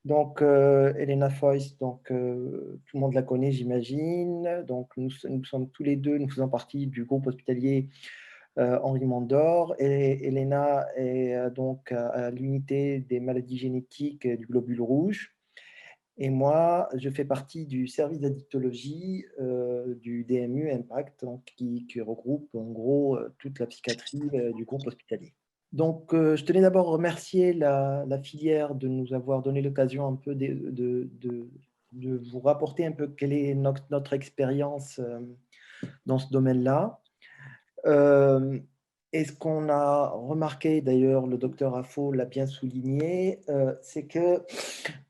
Donc, Elena Foïs, donc, tout le monde la connaît, j'imagine. Donc, nous sommes tous les deux, nous faisons partie du groupe hospitalier Henri Mandor. Et Elena est donc à l'unité des maladies génétiques du globule rouge. Et moi, je fais partie du service d'addictologie du DMU Impact, donc, qui regroupe en gros toute la psychiatrie du groupe hospitalier. Donc, je tenais d'abord à remercier la filière de nous avoir donné l'occasion un peu de vous rapporter un peu quelle est notre expérience dans ce domaine-là. Euh, et ce qu'on a remarqué, d'ailleurs, le docteur Affo l'a bien souligné, c'est que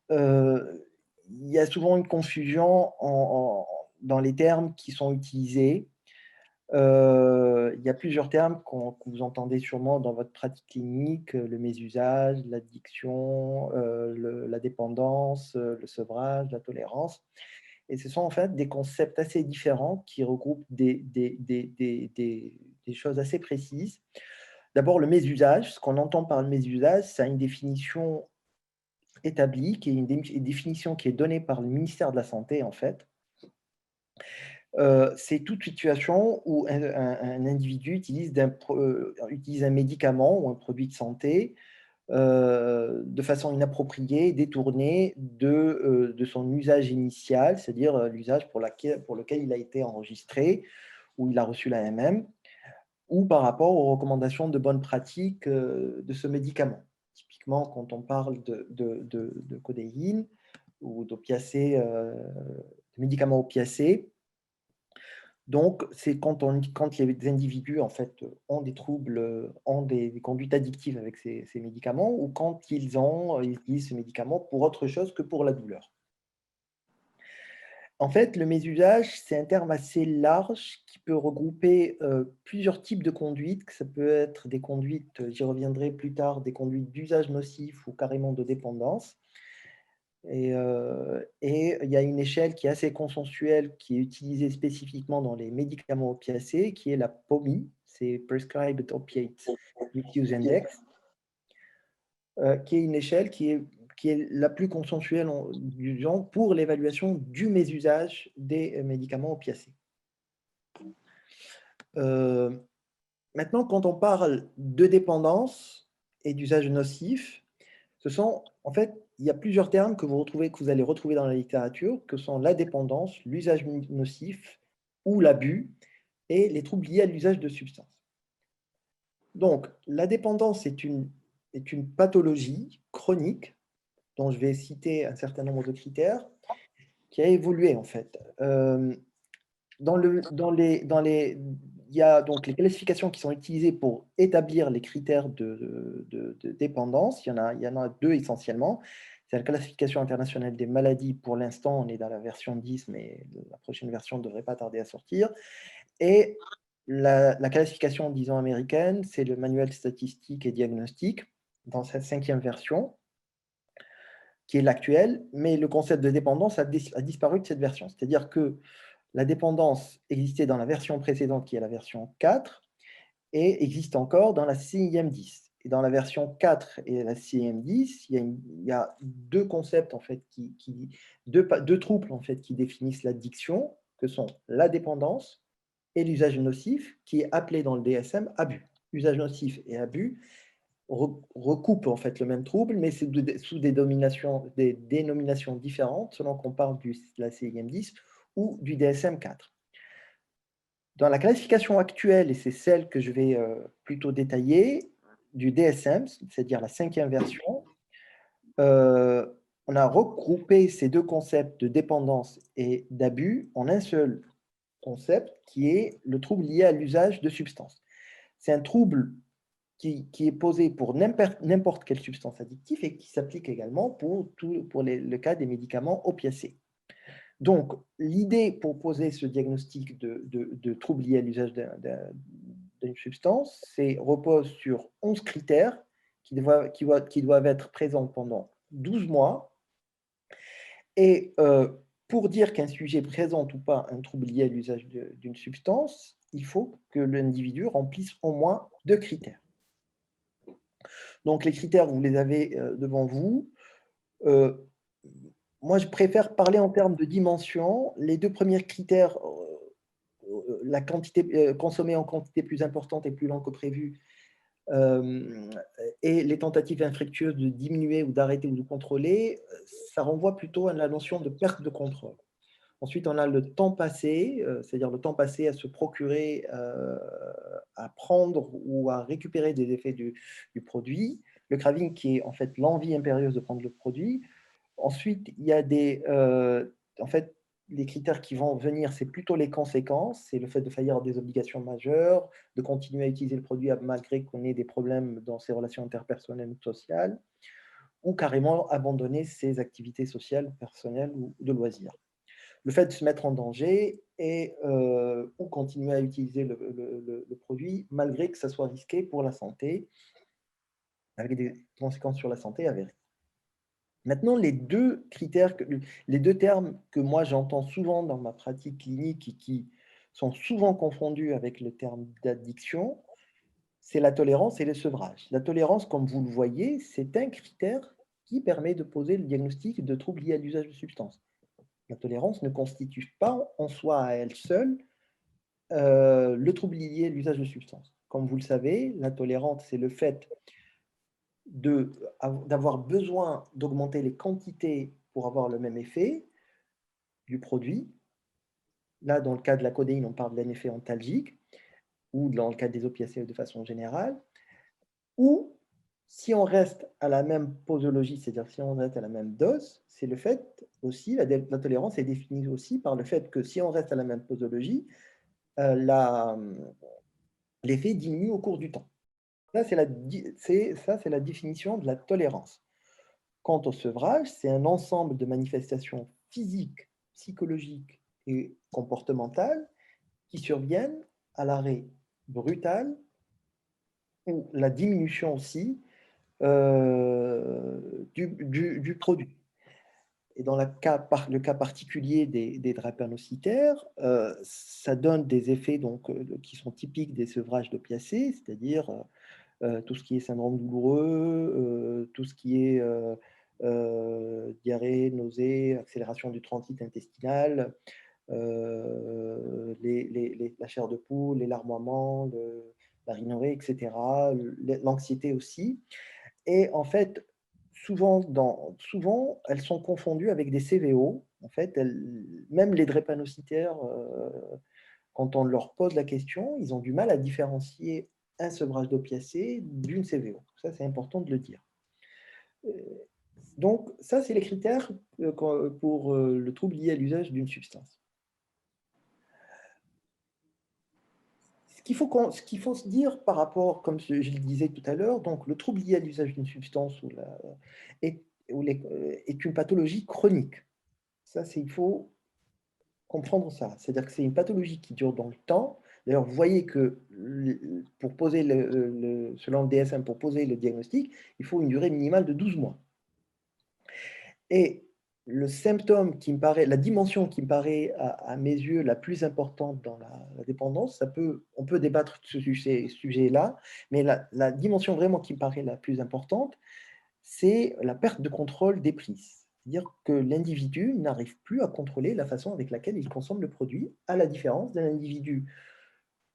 il y a souvent une confusion dans les termes qui sont utilisés. Il y a plusieurs termes que vous entendez sûrement dans votre pratique clinique, le mésusage, l'addiction, la dépendance, le sevrage, la tolérance. Et ce sont en fait des concepts assez différents qui regroupent des choses assez précises. D'abord, le mésusage. Ce qu'on entend par le mésusage, c'est une définition établie, qui est une définition qui est donnée par le ministère de la Santé, en fait. C'est toute situation où un individu utilise un médicament ou un produit de santé de façon inappropriée, détournée de son usage initial, c'est-à-dire l'usage pour lequel il a été enregistré ou il a reçu l'AMM, ou par rapport aux recommandations de bonne pratique de ce médicament. Typiquement, quand on parle de codéine ou d'opiacés, de médicaments opiacés, donc, c'est quand les individus en fait, ont des troubles, ont des conduites addictives avec ces médicaments, ou quand ils utilisent ces médicaments pour autre chose que pour la douleur. En fait, le mésusage, c'est un terme assez large qui peut regrouper plusieurs types de conduites. Ça peut être des conduites, j'y reviendrai plus tard, des conduites d'usage nocif ou carrément de dépendance. Et il y a une échelle qui est assez consensuelle, qui est utilisée spécifiquement dans les médicaments opiacés, qui est la POMI, c'est Prescribed Opiate Misuse Index, qui est une échelle qui est la plus consensuelle du genre pour l'évaluation du mésusage des médicaments opiacés. Euh, Maintenant, quand on parle de dépendance et d'usage nocif, en fait, il y a plusieurs termes que vous allez retrouver dans la littérature, que sont la dépendance, l'usage nocif ou l'abus, et les troubles liés à l'usage de substances. Donc, la dépendance est une pathologie chronique, dont je vais citer un certain nombre de critères, qui a évolué en fait. Il y a donc les classifications qui sont utilisées pour établir les critères de dépendance. Il y en a deux essentiellement. C'est la classification internationale des maladies. Pour l'instant, on est dans la version 10, mais la prochaine version ne devrait pas tarder à sortir. Et la classification, disons, américaine, c'est le manuel statistique et diagnostic, dans cette 5e version, qui est l'actuelle, mais le concept de dépendance a disparu de cette version. C'est-à-dire que la dépendance existait dans la version précédente, qui est la version 4, et existe encore dans la CIM10. Et dans la version 4 et la CIM10, il y a deux concepts, en fait, deux troubles en fait, qui définissent l'addiction, que sont la dépendance et l'usage nocif, qui est appelé dans le DSM abus. Usage nocif et abus recoupent en fait le même trouble, mais c'est sous des dénominations différentes, selon qu'on parle de la CIM10 ou du DSM-4. Dans la classification actuelle, et c'est celle que je vais plutôt détailler, du DSM, c'est-à-dire la 5e version, on a regroupé ces deux concepts de dépendance et d'abus en un seul concept, qui est le trouble lié à l'usage de substances. C'est un trouble qui est posé pour n'importe quelle substance addictive et qui s'applique également pour le cas des médicaments opiacés. Donc, l'idée pour poser ce diagnostic de trouble lié à l'usage d'une substance, repose sur 11 critères qui doivent être présents pendant 12 mois. Et pour dire qu'un sujet présente ou pas un trouble lié à l'usage d'une substance, il faut que l'individu remplisse au moins 2 critères. Donc, les critères, vous les avez devant vous. moi, je préfère parler en termes de dimension. Les deux premiers critères, la quantité, consommer en quantité plus importante et plus lente que prévu, euh, et les tentatives infructueuses de diminuer ou d'arrêter ou de contrôler, ça renvoie plutôt à la notion de perte de contrôle. Ensuite, on a le temps passé, c'est-à-dire le temps passé à se procurer, à prendre ou à récupérer des effets du produit. Le craving qui est en fait l'envie impérieuse de prendre le produit. Ensuite, il y a en fait, les critères qui vont venir, c'est plutôt les conséquences, c'est le fait de faillir à des obligations majeures, de continuer à utiliser le produit malgré qu'on ait des problèmes dans ses relations interpersonnelles ou sociales, ou carrément abandonner ses activités sociales, personnelles ou de loisirs. Le fait de se mettre en danger et ou continuer à utiliser le produit malgré que ça soit risqué pour la santé, avec des conséquences sur la santé avérées. Maintenant, les deux critères, les deux termes que moi j'entends souvent dans ma pratique clinique et qui sont souvent confondus avec le terme d'addiction, c'est la tolérance et le sevrage. La tolérance, comme vous le voyez, c'est un critère qui permet de poser le diagnostic de troubles liés à l'usage de substances. La tolérance ne constitue pas en soi à elle seule le trouble lié à l'usage de substances. Comme vous le savez, la tolérance, c'est le fait d'avoir besoin d'augmenter les quantités pour avoir le même effet du produit. Là, dans le cas de la codéine, on parle d'un effet antalgique, ou dans le cas des opiacés de façon générale. Ou si on reste à la même posologie, c'est-à-dire si on reste à la même dose, c'est le fait aussi, la tolérance est définie aussi par le fait que si on reste à la même posologie, l'effet diminue au cours du temps. Ça, c'est la définition de la tolérance. Quant au sevrage, c'est un ensemble de manifestations physiques, psychologiques et comportementales qui surviennent à l'arrêt brutal ou la diminution aussi du produit. Et dans le cas particulier des drépanocytaires, ça donne des effets donc, qui sont typiques des sevrages d'opiacés, c'est-à-dire tout ce qui est syndrome douloureux, tout ce qui est diarrhée, nausée, accélération du transit intestinal, la chair de poule, les larmoiements, la rhinorrhée, etc., l'anxiété aussi. Et en fait, souvent, elles sont confondues avec des CVO. En fait, même les drépanocytaires, quand on leur pose la question, ils ont du mal à différencier un sevrage d'opiacés d'une CVO. Ça, c'est important de le dire. Donc, ça, c'est les critères pour le trouble lié à l'usage d'une substance. Ce qu'il faut se dire par rapport, comme je le disais tout à l'heure, donc le trouble lié à l'usage d'une substance est, est une pathologie chronique. Ça, il faut comprendre ça. C'est-à-dire que c'est une pathologie qui dure dans le temps. D'ailleurs, vous voyez que pour poser selon le DSM, pour poser le diagnostic, il faut une durée minimale de 12 mois. Et le symptôme qui me paraît, la dimension qui me paraît à mes yeux la plus importante dans la dépendance, on peut débattre de ces sujets-là, mais la dimension vraiment qui me paraît la plus importante, c'est la perte de contrôle des prises. C'est-à-dire que l'individu n'arrive plus à contrôler la façon avec laquelle il consomme le produit, à la différence d'un individu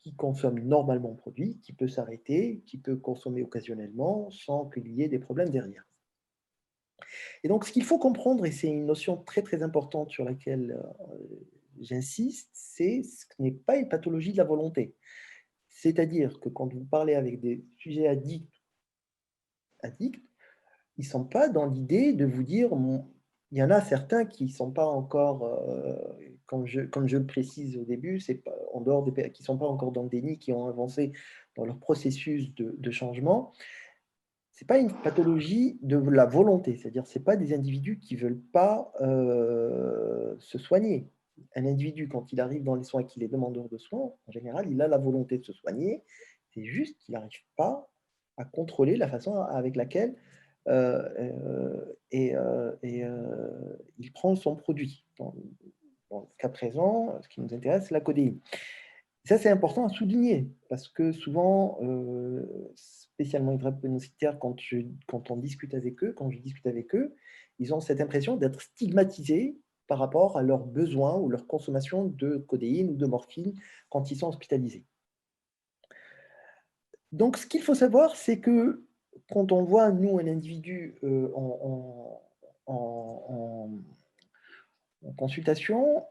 qui consomme normalement le produit, qui peut s'arrêter, qui peut consommer occasionnellement sans qu'il y ait des problèmes derrière. Et donc, ce qu'il faut comprendre, et c'est une notion très très importante sur laquelle j'insiste, c'est ce n'est pas une pathologie de la volonté. C'est-à-dire que quand vous parlez avec des sujets addicts, ils ne sont pas dans l'idée de vous dire, il y en a certains qui ne sont pas encore, comme je le précise au début, c'est pas, en dehors qui ne sont pas encore dans le déni, qui ont avancé dans leur processus de changement. Ce n'est pas une pathologie de la volonté, c'est-à-dire ce pas des individus qui ne veulent pas se soigner. Un individu, quand il arrive dans les soins et qu'il est demandeur de soins, en général, il a la volonté de se soigner, c'est juste qu'il n'arrive pas à contrôler la façon avec laquelle il prend son produit. Dans le cas présent, ce qui nous intéresse, c'est la codéine. Ça, c'est important à souligner, parce que souvent, spécialement les drépanocytaires, quand on discute avec eux, quand je discute avec eux, ils ont cette impression d'être stigmatisés par rapport à leurs besoins ou leur consommation de codéine ou de morphine quand ils sont hospitalisés. Donc, ce qu'il faut savoir, c'est que quand on voit, nous, un individu en consultation,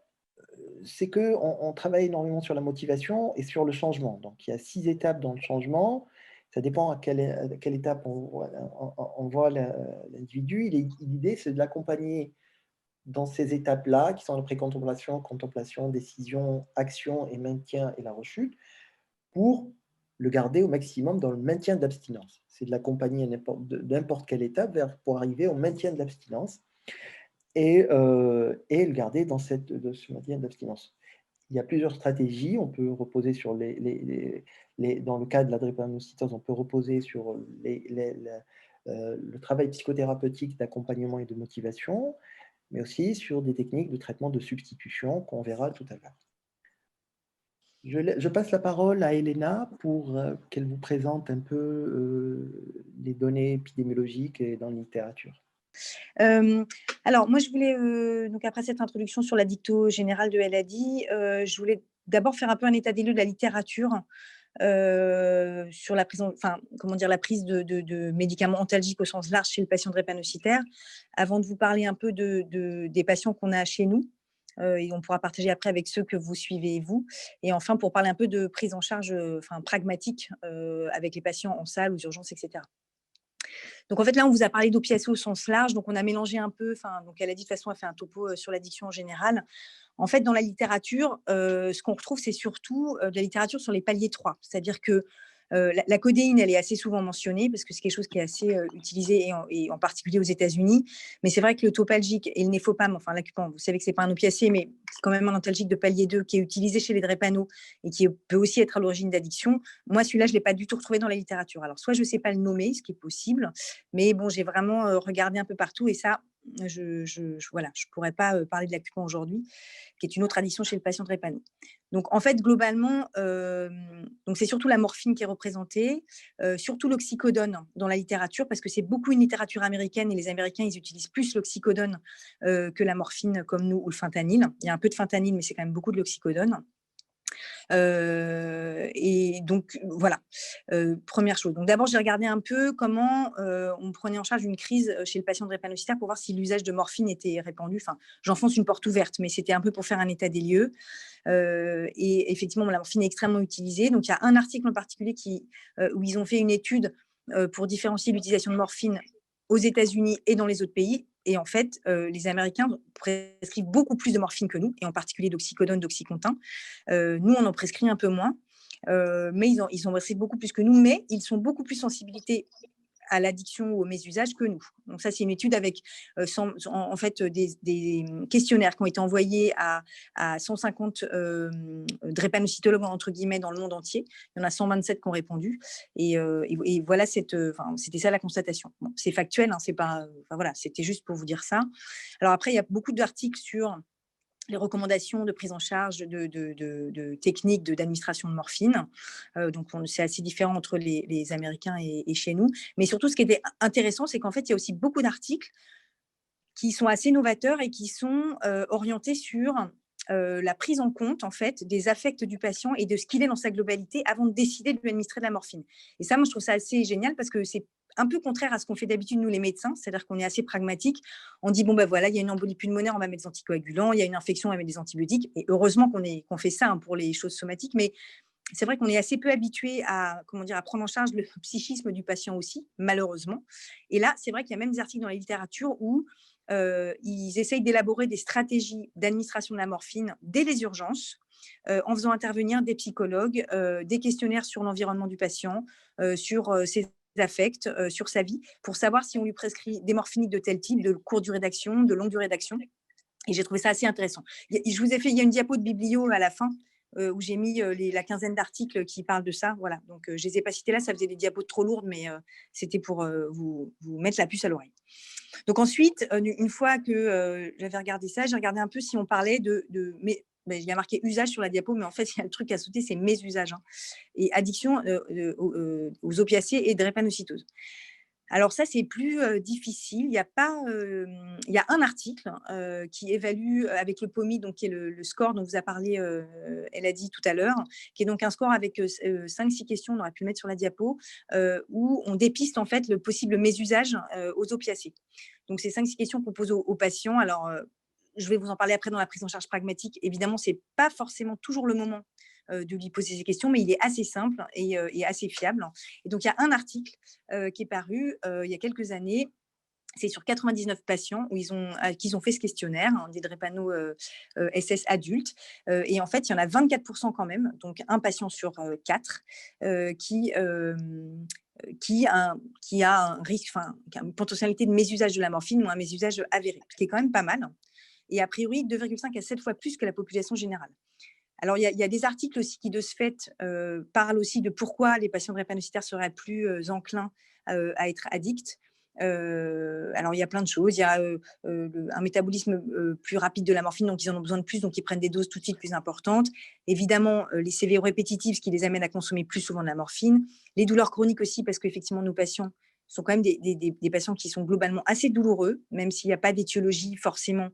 c'est qu'on travaille énormément sur la motivation et sur le changement. Donc, il y a 6 étapes dans le changement. Ça dépend à quelle étape on voit l'individu. L'idée, c'est de l'accompagner dans ces étapes-là, qui sont la précontemplation, contemplation, décision, action et maintien et la rechute, pour le garder au maximum dans le maintien d'abstinence. C'est de l'accompagner à n'importe quelle étape pour arriver au maintien de l'abstinence et le garder dans ce maintien d'abstinence. Il y a plusieurs stratégies. On peut reposer sur dans le cas de la drépanocytose, on peut reposer sur le travail psychothérapeutique d'accompagnement et de motivation, mais aussi sur des techniques de traitement de substitution qu'on verra tout à l'heure. Je passe la parole à Elena pour qu'elle vous présente un peu les données épidémiologiques et dans la littérature. Alors, moi, je voulais, donc après cette introduction sur la dicto générale de Eladi, je voulais d'abord faire un peu un état des lieux de la littérature sur la prise, la prise de médicaments antalgiques au sens large chez le patient drépanocytaire, avant de vous parler un peu des patients qu'on a chez nous. Et on pourra partager après avec ceux que vous suivez vous. Et enfin, pour parler un peu de prise en charge pragmatique avec les patients en salle, aux urgences, etc. Donc en fait, là, on vous a parlé d'opiacés au sens large. Donc on a mélangé un peu, donc elle a dit de toute façon, elle fait un topo sur l'addiction en général. En fait, dans la littérature, ce qu'on retrouve, c'est surtout de la littérature sur les paliers 3. C'est-à-dire que la codéine, elle est assez souvent mentionnée parce que c'est quelque chose qui est assez utilisé et en particulier aux États-Unis. Mais c'est vrai que le topalgique et le néfopam, enfin l'acupant, vous savez que c'est pas un opiacé, mais c'est quand même un antalgique de palier 2 qui est utilisé chez les drépano et qui peut aussi être à l'origine d'addiction. Moi, celui-là, je l'ai pas du tout retrouvé dans la littérature. Alors, soit je sais pas le nommer, ce qui est possible, mais bon, j'ai vraiment regardé un peu partout et ça, voilà, je pourrais pas parler de l'acupant aujourd'hui, qui est une autre addiction chez le patient drépano. Donc, en fait, globalement, donc c'est surtout la morphine qui est représentée, surtout l'oxycodone dans la littérature, parce que c'est beaucoup une littérature américaine et les Américains, ils utilisent plus l'oxycodone que la morphine comme nous ou le fentanyl. Il y a un peu de fentanyl, mais c'est quand même beaucoup de l'oxycodone. Et donc, voilà, première chose. Donc, d'abord, j'ai regardé un peu comment on prenait en charge une crise chez le patient drépanocytaire pour voir si l'usage de morphine était répandu. Enfin, j'enfonce une porte ouverte, mais c'était un peu pour faire un état des lieux. Et effectivement, la morphine est extrêmement utilisée. Donc, il y a un article en particulier où ils ont fait une étude pour différencier l'utilisation de morphine aux États-Unis et dans les autres pays. Et en fait, les Américains prescrivent beaucoup plus de morphine que nous, et en particulier d'oxycodone, d'oxycontin. Nous, on en prescrit un peu moins, mais ils en prescrivent beaucoup plus que nous, mais ils sont beaucoup plus sensibilités à l'addiction ou au mésusage que nous. Donc ça, c'est une étude avec en fait des questionnaires qui ont été envoyés à 150 drépanocytologues entre guillemets dans le monde entier. Il y en a 127 qui ont répondu et voilà c'était ça la constatation. Bon, c'est factuel, hein, c'est pas, voilà, c'était juste pour vous dire ça. Alors après, il y a beaucoup d'articles sur les recommandations de prise en charge de techniques d'administration de morphine. Donc, c'est assez différent entre les Américains et chez nous. Mais surtout, ce qui était intéressant, c'est qu'en fait, il y a aussi beaucoup d'articles qui sont assez novateurs et qui sont orientés sur la prise en compte en fait des affects du patient et de ce qu'il est dans sa globalité avant de décider de lui administrer de la morphine. Et ça, moi, je trouve ça assez génial parce que c'est un peu contraire à ce qu'on fait d'habitude nous les médecins, c'est-à-dire qu'on est assez pragmatique. On dit bon ben voilà, il y a une embolie pulmonaire, on va mettre des anticoagulants, il y a une infection, on va mettre des antibiotiques. Et heureusement qu'on fait ça pour les choses somatiques, mais c'est vrai qu'on est assez peu habitué à prendre en charge le psychisme du patient aussi, malheureusement. Et là, c'est vrai qu'il y a même des articles dans la littérature où ils essayent d'élaborer des stratégies d'administration de la morphine dès les urgences, en faisant intervenir des psychologues, des questionnaires sur l'environnement du patient, sur ses affects, sur sa vie, pour savoir si on lui prescrit des morphiniques de tel type, de courte durée d'action, de longue durée d'action. Et j'ai trouvé ça assez intéressant. Je vous ai fait, il y a une diapo de biblio à la fin où j'ai mis la quinzaine d'articles qui parlent de ça. Voilà. Donc, je ne les ai pas cités là, ça faisait des diapos trop lourdes, mais c'était pour vous mettre la puce à l'oreille. Donc ensuite, une fois que j'avais regardé ça, j'ai regardé un peu si on parlait il y a marqué usage sur la diapo, mais en fait, il y a le truc à sauter, c'est mésusage. Et addiction aux opiacés et drépanocytose. Alors ça, c'est plus, difficile. Il y a pas, il y a un article, qui évalue, avec le POMI, donc qui est le score dont vous a parlé, elle a dit tout à l'heure, qui est donc un score avec, 5-6 questions, on aurait pu le mettre sur la diapo, où on dépiste en fait le possible mésusage, aux opiacés. Donc c'est 5-6 questions qu'on pose aux patients. Alors, je vais vous en parler après dans la prise en charge pragmatique. Évidemment, c'est pas forcément toujours le moment, de lui poser ces questions, mais il est assez simple et assez fiable. Et donc il y a un article, qui est paru, il y a quelques années. C'est sur 99 patients où qu'ils ont fait ce questionnaire, hein, des drépano SS adultes. Et en fait, il y en a 24% quand même, donc un patient sur 4, qui a un risque, enfin, qui a une potentialité de mésusage de la morphine ou un mésusage avéré, ce qui est quand même pas mal. Et a priori, 2,5 à 7 fois plus que la population générale. Alors, il y a des articles aussi qui, de ce fait, parlent aussi de pourquoi les patients drépanocytaires seraient plus enclins à être addicts. Alors, il y a plein de choses. Il y a un métabolisme plus rapide de la morphine, donc ils en ont besoin de plus, donc ils prennent des doses tout de suite plus importantes. Évidemment, les CVO répétitifs, ce qui les amène à consommer plus souvent de la morphine. Les douleurs chroniques aussi, parce qu'effectivement, nos patients sont quand même des patients qui sont globalement assez douloureux, même s'il n'y a pas d'étiologie forcément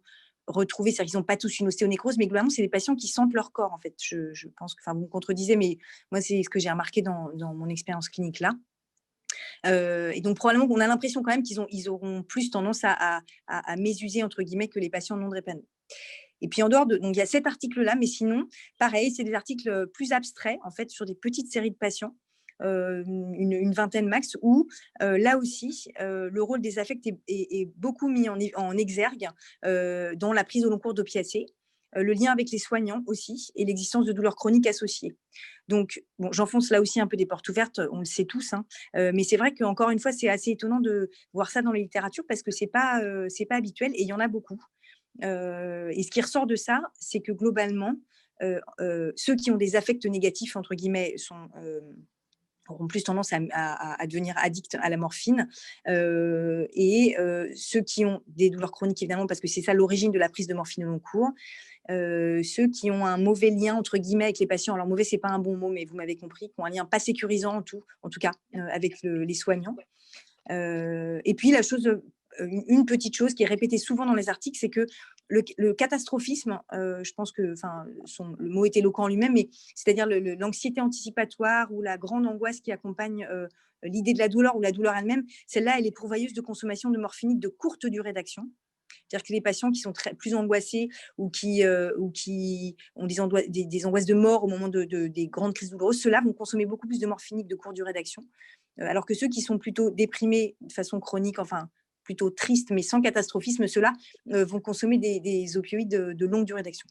retrouvés, c'est-à-dire qu'ils n'ont pas tous une ostéonécrose, mais globalement, c'est des patients qui sentent leur corps, en fait. Je pense que, enfin, vous me contredisez, mais moi, c'est ce que j'ai remarqué dans mon expérience clinique là. Et donc, probablement qu'on a l'impression quand même ils auront plus tendance à mésuser, entre guillemets, que les patients non drépano. Et puis, en dehors de. Donc, il y a cet article-là, mais sinon, pareil, c'est des articles plus abstraits, en fait, sur des petites séries de patients. Une vingtaine max, où là aussi, le rôle des affects est beaucoup mis en exergue dans la prise au long cours d'opiacés, le lien avec les soignants aussi, et l'existence de douleurs chroniques associées. Donc, bon, j'enfonce là aussi un peu des portes ouvertes, on le sait tous, hein, mais c'est vrai qu'encore une fois, c'est assez étonnant de voir ça dans les littératures parce que c'est pas habituel et il y en a beaucoup. Et ce qui ressort de ça, c'est que globalement, ceux qui ont des affects négatifs, entre guillemets, auront plus tendance à devenir addicts à la morphine. Et ceux qui ont des douleurs chroniques, évidemment, parce que c'est ça l'origine de la prise de morphine au long cours. Ceux qui ont un mauvais lien, entre guillemets, avec les patients. Alors, mauvais, c'est pas un bon mot, mais vous m'avez compris, qui ont un lien pas sécurisant, en tout cas, avec les soignants. Et puis, une petite chose qui est répétée souvent dans les articles, c'est que le catastrophisme, je pense que le mot est éloquent en lui-même, mais c'est-à-dire l'anxiété anticipatoire ou la grande angoisse qui accompagne l'idée de la douleur ou la douleur elle-même, celle-là, elle est pourvoyeuse de consommation de morphinique de courte durée d'action. C'est-à-dire que les patients qui sont plus angoissés ou qui ont des angoisses de mort au moment des grandes crises douloureuses, ceux-là vont consommer beaucoup plus de morphinique de courte durée d'action. Alors que ceux qui sont plutôt déprimés de façon chronique, enfin plutôt tristes, mais sans catastrophisme, ceux-là vont consommer des opioïdes de longue durée d'action.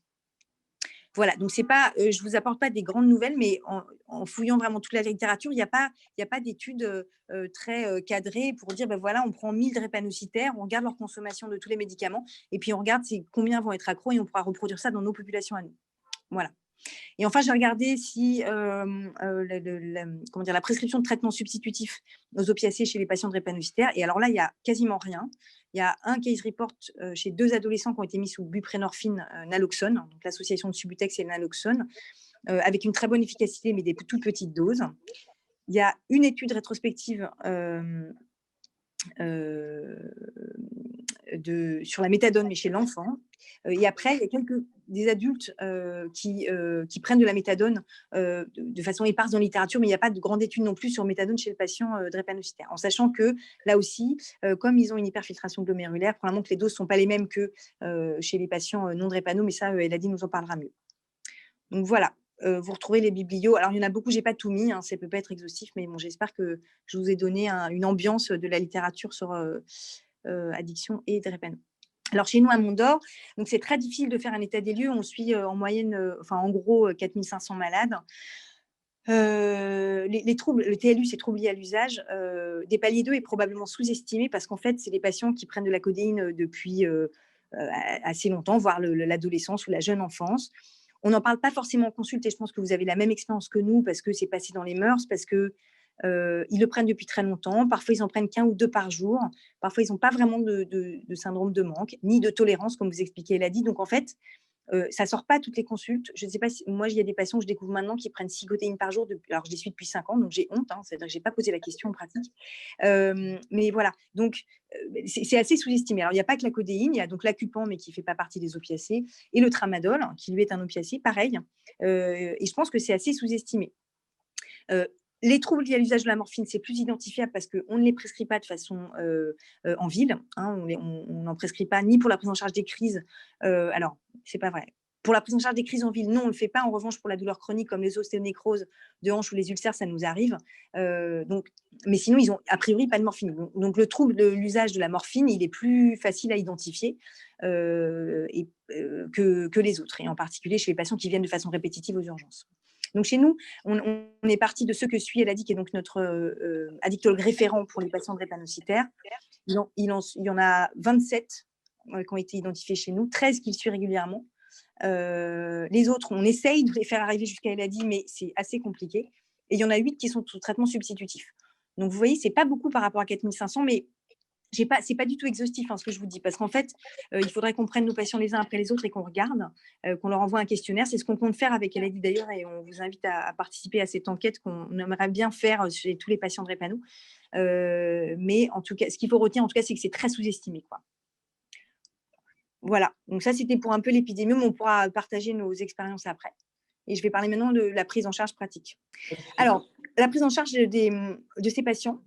Voilà, donc c'est pas, je vous apporte pas des grandes nouvelles, mais en fouillant vraiment toute la littérature, il n'y a pas d'études très cadrées pour dire, ben voilà, on prend 1000 drépanocytaires, on regarde leur consommation de tous les médicaments, et puis on regarde combien vont être accros, et on pourra reproduire ça dans nos populations à nous. Voilà. Et enfin, j'ai regardé si la prescription de traitements substitutifs aux opiacés chez les patients drépanocytaires. Et alors là, il n'y a quasiment rien. Il y a un case report chez 2 adolescents qui ont été mis sous buprenorphine naloxone, donc l'association de Subutex et naloxone, avec une très bonne efficacité, mais des toutes petites doses. Il y a une étude rétrospective sur la méthadone, mais chez l'enfant. Et après, il y a des adultes qui prennent de la méthadone de façon éparse dans la littérature, mais il n'y a pas de grande étude non plus sur méthadone chez le patient drépanocytaire. En sachant que là aussi, comme ils ont une hyperfiltration glomérulaire, probablement que les doses ne sont pas les mêmes que chez les patients non drépano, mais ça, Elodie nous en parlera mieux. Donc voilà, vous retrouvez les biblios. Alors, il y en a beaucoup, je n'ai pas tout mis, hein, ça ne peut pas être exhaustif, mais bon, j'espère que je vous ai donné une ambiance de la littérature sur addiction et drépano. Alors, chez nous, à Mondor, donc c'est très difficile de faire un état des lieux. On suit en moyenne, en gros, 4500 malades. Les troubles, le TLU, c'est troubles liés à l'usage. Des paliers 2 est probablement sous-estimé parce qu'en fait, c'est des patients qui prennent de la codéine depuis assez longtemps, voire l'adolescence ou la jeune enfance. On n'en parle pas forcément en consulte et je pense que vous avez la même expérience que nous parce que c'est passé dans les mœurs, parce que ils le prennent depuis très longtemps. Parfois, ils en prennent qu'1 ou 2 par jour. Parfois, ils n'ont pas vraiment de syndrome de manque, ni de tolérance, comme vous expliquez, Elodie. Donc, en fait, Ça ne sort pas toutes les consultes. Je ne sais pas si moi, il y a des patients que je découvre maintenant qui prennent 6 codéines par jour. Alors, je les suis depuis 5 ans, donc j'ai honte. Hein, c'est-à-dire que je n'ai pas posé la question en pratique. Mais voilà, donc c'est assez sous-estimé. Alors, il n'y a pas que la codéine, il y a donc l'acupan, mais qui ne fait pas partie des opiacés, et le tramadol, qui lui est un opiacé, pareil. Et je pense que c'est assez sous-estimé. Les troubles liés à l'usage de la morphine, c'est plus identifiable parce qu'on ne les prescrit pas de façon en ville. Hein, on n'en prescrit pas ni pour la prise en charge des crises. Alors, c'est pas vrai. Pour la prise en charge des crises en ville, non, on ne le fait pas. En revanche, pour la douleur chronique comme les ostéonécroses de hanche ou les ulcères, ça nous arrive. Mais sinon, ils ont a priori pas de morphine. Donc, le trouble de l'usage de la morphine, il est plus facile à identifier que les autres, et en particulier chez les patients qui viennent de façon répétitive aux urgences. Donc chez nous, on est parti de ceux que suit Eladi, qui est donc notre addictologue référent pour les patients drépanocytaires. Il y en a 27 qui ont été identifiés chez nous, 13 qu'il suit régulièrement. Les autres, on essaye de les faire arriver jusqu'à Eladi, mais c'est assez compliqué. Et il y en a 8 qui sont sous traitement substitutif. Donc vous voyez, ce n'est pas beaucoup par rapport à 4500, mais c'est pas du tout exhaustif, ce que je vous dis, parce qu'en fait, il faudrait qu'on prenne nos patients les uns après les autres et qu'on regarde, qu'on leur envoie un questionnaire. C'est ce qu'on compte faire avec Eladi d'ailleurs, et on vous invite à participer à cette enquête qu'on aimerait bien faire chez tous les patients drépano. Mais en tout cas, ce qu'il faut retenir, en tout cas, c'est que c'est très sous-estimé, quoi. Voilà, donc ça, c'était pour un peu l'épidémium. On pourra partager nos expériences après. Et je vais parler maintenant de la prise en charge pratique. Alors, la prise en charge de ces patients,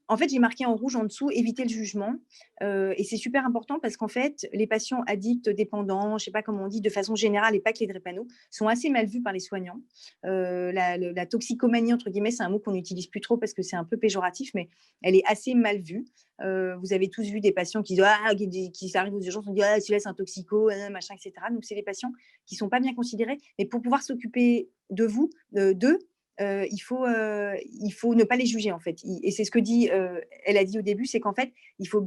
en fait, j'ai marqué en rouge en dessous, éviter le jugement. Et c'est super important parce qu'en fait, les patients addicts, dépendants, je ne sais pas comment on dit, de façon générale, et pas que les drépano, sont assez mal vus par les soignants. La toxicomanie, entre guillemets, c'est un mot qu'on n'utilise plus trop parce que c'est un peu péjoratif, mais elle est assez mal vue. Vous avez tous vu des patients qui arrivent aux urgences, on dit « celui-là, c'est un toxico, machin, etc. » Donc, c'est des patients qui ne sont pas bien considérés. Mais pour pouvoir s'occuper de vous, d'eux, il faut ne pas les juger, en fait. Et c'est ce que dit, elle a dit au début, c'est qu'en fait, il faut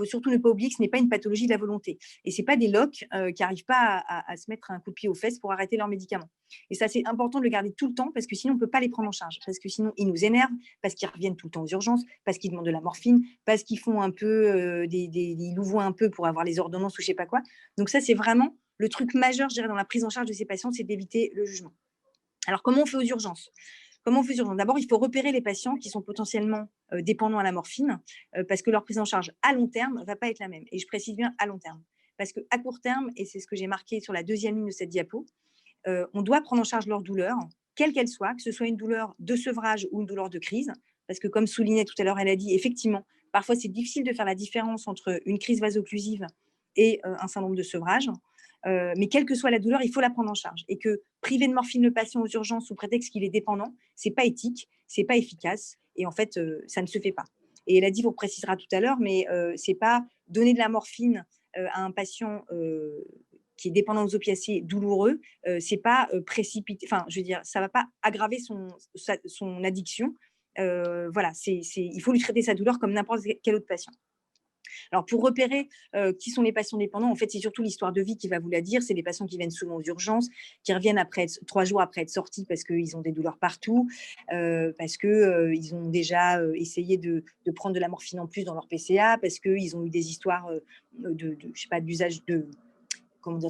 surtout ne pas oublier que ce n'est pas une pathologie de la volonté. Et ce n'est pas des locs qui n'arrivent pas à se mettre un coup de pied aux fesses pour arrêter leurs médicaments. Et ça, c'est important de le garder tout le temps parce que sinon, on ne peut pas les prendre en charge. Parce que sinon, ils nous énervent, parce qu'ils reviennent tout le temps aux urgences, parce qu'ils demandent de la morphine, parce qu'ils font un peu ils louvoient un peu pour avoir les ordonnances ou je ne sais pas quoi. Donc ça, c'est vraiment le truc majeur, je dirais, dans la prise en charge de ces patients, c'est d'éviter le jugement. Alors, comment on fait aux urgences ? D'abord, il faut repérer les patients qui sont potentiellement dépendants à la morphine parce que leur prise en charge à long terme ne va pas être la même. Et je précise bien à long terme. Parce qu'à court terme, et c'est ce que j'ai marqué sur la deuxième ligne de cette diapo, on doit prendre en charge leur douleur, quelle qu'elle soit, que ce soit une douleur de sevrage ou une douleur de crise. Parce que comme soulignait tout à l'heure, elle a dit, effectivement, parfois c'est difficile de faire la différence entre une crise vaso-occlusive et un syndrome de sevrage. Mais quelle que soit la douleur, il faut la prendre en charge. Et que priver de morphine le patient aux urgences sous prétexte qu'il est dépendant, ce n'est pas éthique, ce n'est pas efficace. Et en fait, ça ne se fait pas. Et elle a dit, vous précisera tout à l'heure, mais ce n'est pas donner de la morphine à un patient qui est dépendant aux opiacés douloureux, c'est pas précipité. Enfin, je veux dire, ça ne va pas aggraver son addiction. Voilà, il faut lui traiter sa douleur comme n'importe quel autre patient. Alors, pour repérer qui sont les patients dépendants, en fait, c'est surtout l'histoire de vie qui va vous la dire. C'est les patients qui viennent souvent aux urgences, qui reviennent 3 jours après être sortis parce qu'ils ont des douleurs partout, parce qu'ils ont déjà essayé de prendre de la morphine en plus dans leur PCA, parce qu'ils ont eu des histoires d'usage de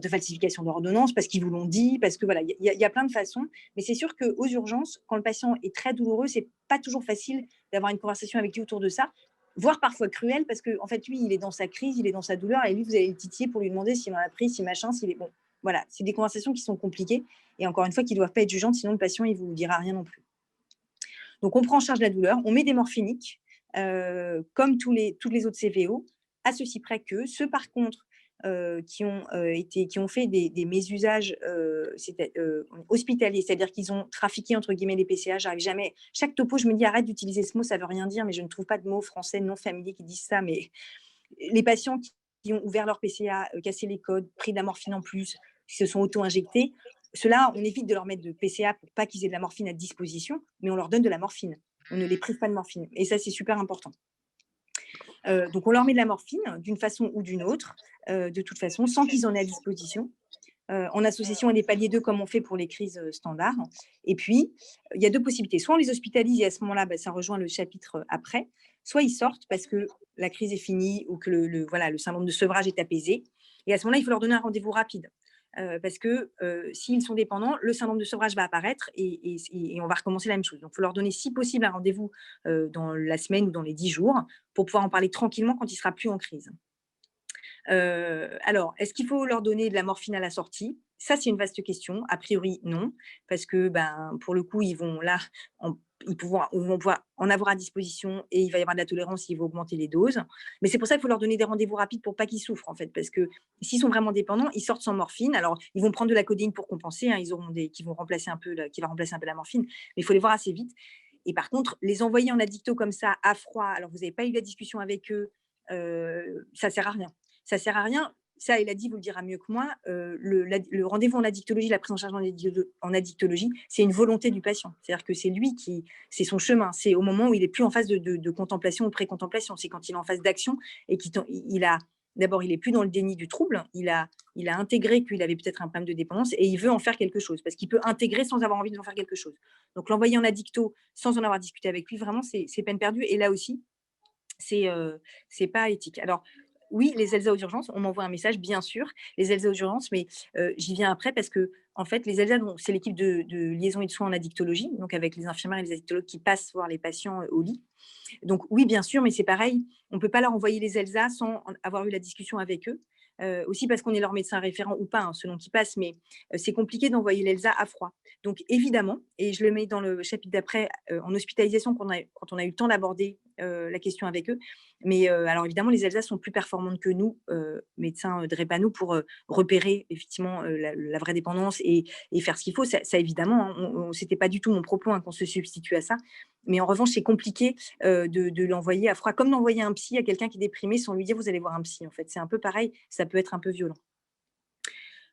falsification d'ordonnance, parce qu'ils vous l'ont dit, parce que voilà, il y a plein de façons. Mais c'est sûr qu'aux urgences, quand le patient est très douloureux, c'est pas toujours facile d'avoir une conversation avec lui autour de ça, voire parfois cruel, parce qu'en fait, lui, il est dans sa crise, il est dans sa douleur, et lui, vous allez le titiller pour lui demander s'il en a pris, si machin, s'il est bon. Voilà, c'est des conversations qui sont compliquées, et encore une fois, qui ne doivent pas être jugeantes, sinon le patient, il ne vous dira rien non plus. Donc, on prend en charge la douleur, on met des morphiniques, comme tous les autres CVO, à ceci près que ceux, par contre, qui ont fait des mésusages hospitaliers, c'est-à-dire qu'ils ont trafiqué entre guillemets les PCA. J'arrive jamais. Chaque topo, je me dis arrête d'utiliser ce mot, ça veut rien dire, mais je ne trouve pas de mots français non familiers qui disent ça. Mais les patients qui ont ouvert leur PCA, cassé les codes, pris de la morphine en plus, qui se sont auto-injectés, ceux-là, on évite de leur mettre de PCA pour pas qu'ils aient de la morphine à disposition, mais on leur donne de la morphine. On ne les prive pas de morphine. Et ça, c'est super important. Donc, on leur met de la morphine d'une façon ou d'une autre, de toute façon, sans qu'ils en aient à disposition, en association à des paliers 2 comme on fait pour les crises standards. Et puis, il y a 2 possibilités. Soit on les hospitalise et à ce moment-là, ça rejoint le chapitre après, soit ils sortent parce que la crise est finie ou que le syndrome de sevrage est apaisé. Et à ce moment-là, il faut leur donner un rendez-vous rapide. Parce que s'ils sont dépendants, le syndrome de sevrage va apparaître et on va recommencer la même chose. Donc, il faut leur donner, si possible, un rendez-vous dans la semaine ou dans les 10 jours pour pouvoir en parler tranquillement quand il ne sera plus en crise. Alors, est-ce qu'il faut leur donner de la morphine à la sortie? Ça, c'est une vaste question. A priori, non, parce que, ben, pour le coup, ils vont là, ils vont pouvoir en avoir à disposition et il va y avoir de la tolérance, ils vont augmenter les doses. Mais c'est pour ça qu'il faut leur donner des rendez-vous rapides pour pas qu'ils souffrent, en fait, parce que s'ils sont vraiment dépendants, ils sortent sans morphine. Alors, ils vont prendre de la codéine pour compenser, hein, ils auront qui vont remplacer un peu, qui va remplacer un peu la morphine, mais il faut les voir assez vite. Et par contre, les envoyer en addicto comme ça, à froid, alors vous n'avez pas eu la discussion avec eux, ça sert à rien. Ça sert à rien. Ça, Elodie vous le dira mieux que moi. Le rendez-vous en addictologie, la prise en charge en addictologie, c'est une volonté du patient. C'est-à-dire que c'est lui c'est son chemin. C'est au moment où il est plus en phase de contemplation ou de pré-contemplation. C'est quand il est en phase d'action et d'abord, il est plus dans le déni du trouble. Il a intégré qu'il avait peut-être un problème de dépendance et il veut en faire quelque chose parce qu'il peut intégrer sans avoir envie d'en faire quelque chose. Donc, l'envoyer en addicto sans en avoir discuté avec lui, vraiment, c'est peine perdue. Et là aussi, c'est pas éthique. Alors, oui, les ELSA aux urgences, on m'envoie un message, bien sûr, les ELSA aux urgences, mais j'y viens après parce que, en fait, les ELSA, c'est l'équipe de liaison et de soins en addictologie, donc avec les infirmières et les addictologues qui passent voir les patients au lit. Donc, oui, bien sûr, mais c'est pareil, on ne peut pas leur envoyer les ELSA sans avoir eu la discussion avec eux. Aussi parce qu'on est leur médecin référent ou pas, hein, selon qui passe, mais c'est compliqué d'envoyer l'ELSA à froid. Donc, évidemment, et je le mets dans le chapitre d'après, en hospitalisation, quand on a eu le temps d'aborder la question avec eux. Mais alors, évidemment, les ELSA sont plus performantes que nous, médecins drépano, pour repérer effectivement la vraie dépendance et faire ce qu'il faut. Ça évidemment, hein, ce n'était pas du tout mon propos, hein, qu'on se substitue à ça. Mais en revanche, c'est compliqué de l'envoyer à froid, comme d'envoyer un psy à quelqu'un qui est déprimé sans lui dire vous allez voir un psy. En fait, c'est un peu pareil, ça peut être un peu violent.